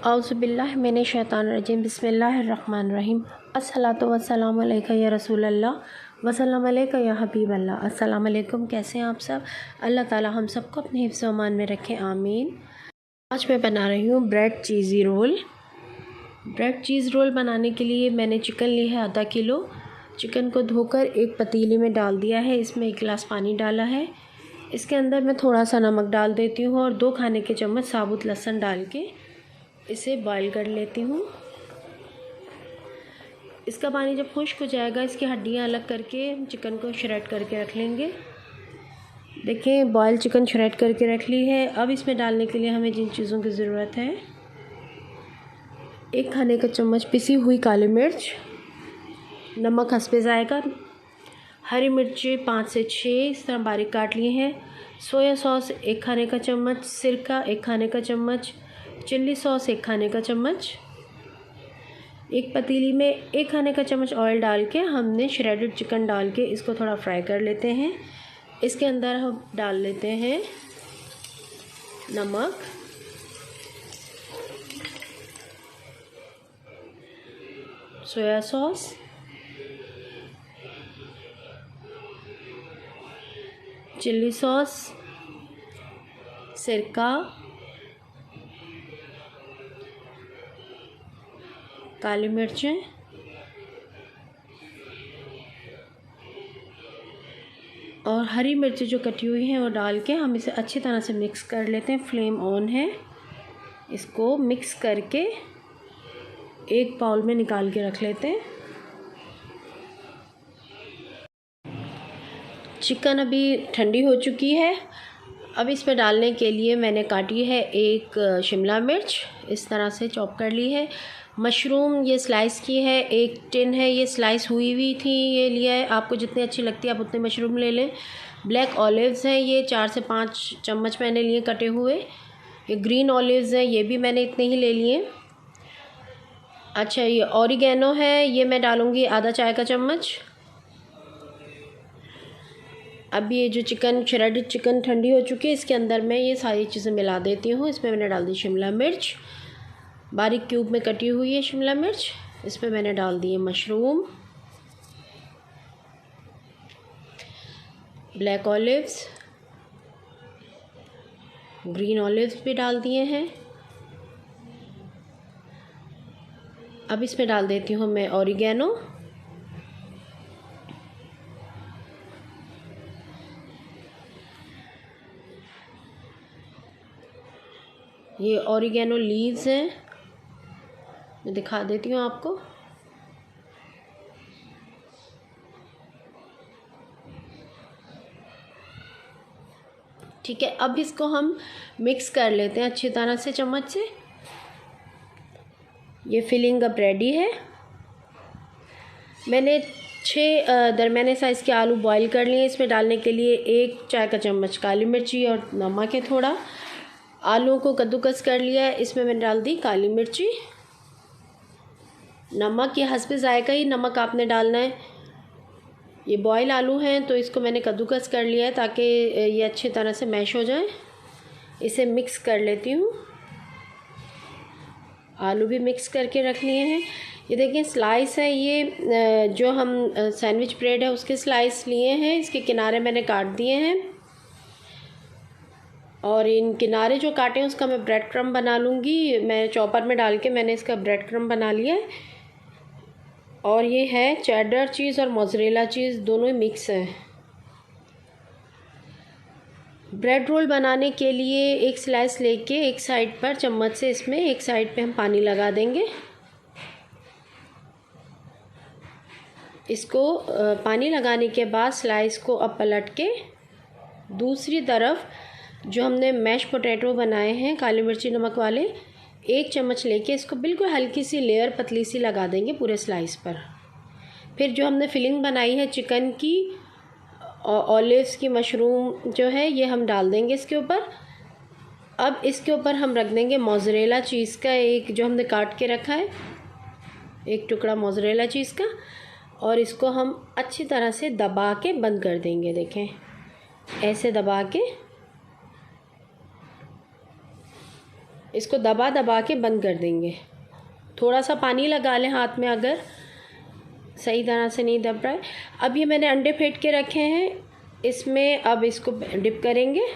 औज़ुबिल्लाहि मिनश शैतानिर्रजीम बिस्मिल्लाहिर्रहमानिर्रहीम। अस्सलातु वस्सलामु अलैका या रसूल अल्लाह वसल्लम अलैका या हबीब अल्लाह। अस्सलाम वालेकुम, कैसे हैं आप सब? अल्लाह ताला हम सबको अपने हिफ्ज़ व अमान में रखें, आमीन। आज मैं बना रही हूँ ब्रेड चीज़ी रोल। ब्रेड चीज़ रोल बनाने के लिए मैंने चिकन ली है आधा किलो। चिकन को धोकर एक पतीले में डाल दिया है। इसमें 1 गिलास पानी डाला है। इसके अंदर मैं थोड़ा सा नमक डाल देती हूँ और 2 खाने के चम्मच साबुत लहसुन डाल के इसे बॉईल कर लेती हूँ। इसका पानी जब खुश्क हो जाएगा, इसकी हड्डियाँ अलग करके चिकन को श्रेड करके रख लेंगे। देखें, बॉयल चिकन श्रेड करके रख ली है। अब इसमें डालने के लिए हमें जिन चीज़ों की ज़रूरत है, 1 खाने का चम्मच पिसी हुई काली मिर्च, नमक हस्बे ज़ायक़ा, हरी मिर्ची 5 से 6 इस तरह बारीक काट लिए हैं, सोया सॉस 1 खाने का चम्मच, सिरका 1 खाने का चम्मच, चिल्ली सॉस 1 खाने का चम्मच। एक पतीली में 1 खाने का चम्मच ऑयल डाल के हमने श्रेडेड चिकन डाल के इसको थोड़ा फ्राई कर लेते हैं। इसके अंदर हम डाल लेते हैं नमक, सोया सॉस, चिल्ली सॉस, सिरका, काली मिर्चें और हरी मिर्ची जो कटी हुई हैं वो डाल के हम इसे अच्छी तरह से मिक्स कर लेते हैं। फ्लेम ऑन है। इसको मिक्स करके एक बाउल में निकाल के रख लेते हैं। चिकन अभी ठंडी हो चुकी है। अब इसमें डालने के लिए मैंने काटी है 1 शिमला मिर्च, इस तरह से चॉप कर ली है। मशरूम ये स्लाइस की है, 1 टिन है, ये स्लाइस हुई हुई थी, ये लिया है। आपको जितनी अच्छी लगती है आप उतने मशरूम ले लें। ब्लैक ऑलिव्स हैं, ये 4 से 5 चम्मच मैंने लिए कटे हुए। ये ग्रीन ऑलिव्स हैं, ये भी मैंने इतने ही ले लिए। अच्छा, ये ऑरिगेनो है, ये मैं डालूँगी आधा चाय का चम्मच। अब ये जो चिकन श्रेडेड चिकन ठंडी हो चुकी है, इसके अंदर मैं ये सारी चीज़ें मिला देती हूँ। इसमें मैंने डाल दी शिमला मिर्च, बारीक क्यूब में कटी हुई है शिमला मिर्च। इसमें मैंने डाल दिए mushroom, black olives, green olives भी डाल दिए हैं। अब इसमें डाल देती हूँ मैं ऑरिगेनो, ये ऑरिगेनो लीव्स हैं, मैं दिखा देती हूँ आपको। ठीक है, अब इसको हम मिक्स कर लेते हैं अच्छी तरह से चम्मच से। ये फिलिंग अब रेडी है। मैंने 6 दरमियाने साइज़ के आलू बॉईल कर लिए। इसमें डालने के लिए 1 चाय का चम्मच काली मिर्ची और नमक है थोड़ा। आलूओं को कद्दूकस कर लिया है। इसमें मैंने डाल दी काली मिर्ची, नमक, ये हस्बे ज़ायक़ा ही नमक आपने डालना है। ये बॉयल आलू हैं तो इसको मैंने कद्दूकस कर लिया है ताकि ये अच्छी तरह से मैश हो जाए। इसे मिक्स कर लेती हूँ। आलू भी मिक्स करके रख लिए हैं। ये देखें स्लाइस है, ये जो हम सैंडविच ब्रेड है उसके स्लाइस लिए हैं। इसके किनारे मैंने काट दिए हैं और इन किनारे जो काटे हैं उसका मैं ब्रेड क्रम्ब बना लूँगी। मैं चॉपर में डाल के मैंने इसका ब्रेड क्रम्ब बना लिया है। और ये है चेडर चीज़ और मोज़रेला चीज़, दोनों ही मिक्स है। ब्रेड रोल बनाने के लिए एक स्लाइस लेके एक साइड पर चम्मच से इसमें एक साइड पे हम पानी लगा देंगे। इसको पानी लगाने के बाद स्लाइस को अब पलट के दूसरी तरफ जो हमने मैश पोटैटो बनाए हैं काली मिर्ची नमक वाले, 1 चम्मच लेके इसको बिल्कुल हल्की सी लेयर पतली सी लगा देंगे पूरे स्लाइस पर। फिर जो हमने फिलिंग बनाई है चिकन की और ऑलिव्स की, मशरूम जो है, ये हम डाल देंगे इसके ऊपर। अब इसके ऊपर हम रख देंगे मोज़रेला चीज़ का एक, जो हमने काट के रखा है, 1 टुकड़ा मोज़रेला चीज़ का, और इसको हम अच्छी तरह से दबा के बंद कर देंगे। देखें, ऐसे दबा के इसको दबा दबा के बंद कर देंगे। थोड़ा सा पानी लगा लें हाथ में अगर सही तरह से नहीं दब रहा है। अब ये मैंने अंडे फेंट के रखे हैं, इसमें अब इसको डिप करेंगे।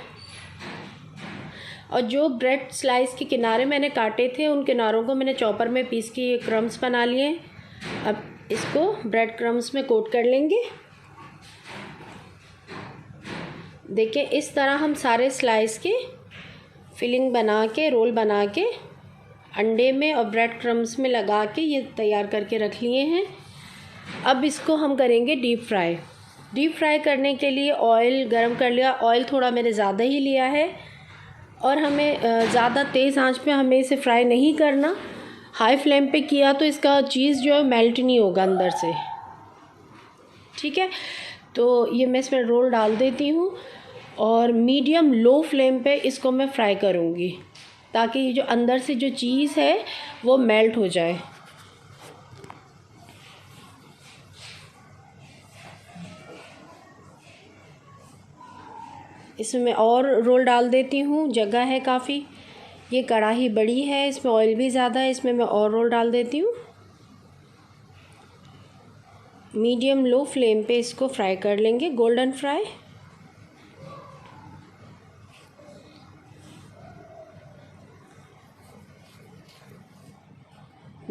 और जो ब्रेड स्लाइस के किनारे मैंने काटे थे उन किनारों को मैंने चॉपर में पीस के ये क्रम्स बना लिए। अब इसको ब्रेड क्रम्स में कोट कर लेंगे। देखिए इस तरह हम सारे स्लाइस के फिलिंग बना के रोल बना के अंडे में और ब्रेड क्रम्स में लगा के ये तैयार करके रख लिए हैं। अब इसको हम करेंगे डीप फ्राई। डीप फ्राई करने के लिए ऑयल गरम कर लिया। ऑयल थोड़ा मैंने ज़्यादा ही लिया है और हमें ज़्यादा तेज़ आंच पे हमें इसे फ्राई नहीं करना। हाई फ्लेम पे किया तो इसका चीज़ जो है मेल्ट नहीं होगा अंदर से। ठीक है, तो ये मैं इसमें रोल डाल देती हूँ और मीडियम लो फ्लेम पे इसको मैं फ्राई करूँगी ताकि ये जो अंदर से जो चीज़ है वो मेल्ट हो जाए। इसमें मैं और रोल डाल देती हूँ, जगह है काफ़ी। ये कढ़ाई बड़ी है, इसमें ऑयल भी ज़्यादा है, इसमें मैं और रोल डाल देती हूँ। मीडियम लो फ्लेम पे इसको फ्राई कर लेंगे, गोल्डन फ्राई।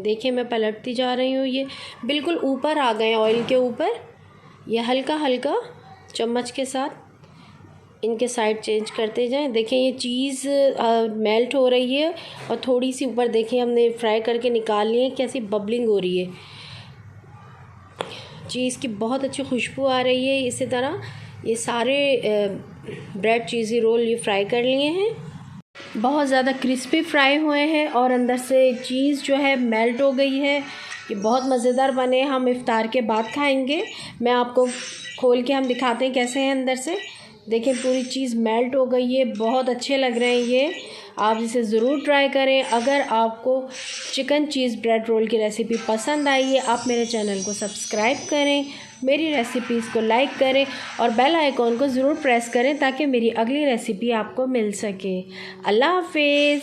देखिए मैं पलटती जा रही हूँ, ये बिल्कुल ऊपर आ गए ऑयल के ऊपर। ये हल्का हल्का चम्मच के साथ इनके साइड चेंज करते जाएं। देखिए ये चीज़ मेल्ट हो रही है और थोड़ी सी ऊपर देखिए हमने फ्राई करके निकाल ली है, कैसी बबलिंग हो रही है। चीज़ की बहुत अच्छी खुशबू आ रही है। इसी तरह ये सारे ब्रेड चीज़ी रोल ये फ्राई कर लिए हैं। बहुत ज़्यादा क्रिस्पी फ्राई हुए हैं और अंदर से चीज़ जो है मेल्ट हो गई है। ये बहुत मज़ेदार बने, हम इफ़्तार के बाद खाएंगे। मैं आपको खोल के हम दिखाते हैं कैसे हैं अंदर से। देखिए पूरी चीज़ मेल्ट हो गई है, बहुत अच्छे लग रहे हैं ये। आप इसे ज़रूर ट्राई करें। अगर आपको चिकन चीज़ ब्रेड रोल की रेसिपी पसंद आई है, आप मेरे चैनल को सब्सक्राइब करें, मेरी रेसिपीज़ को लाइक करें और बेल आइकॉन को ज़रूर प्रेस करें ताकि मेरी अगली रेसिपी आपको मिल सके। अल्लाह हाफिज़।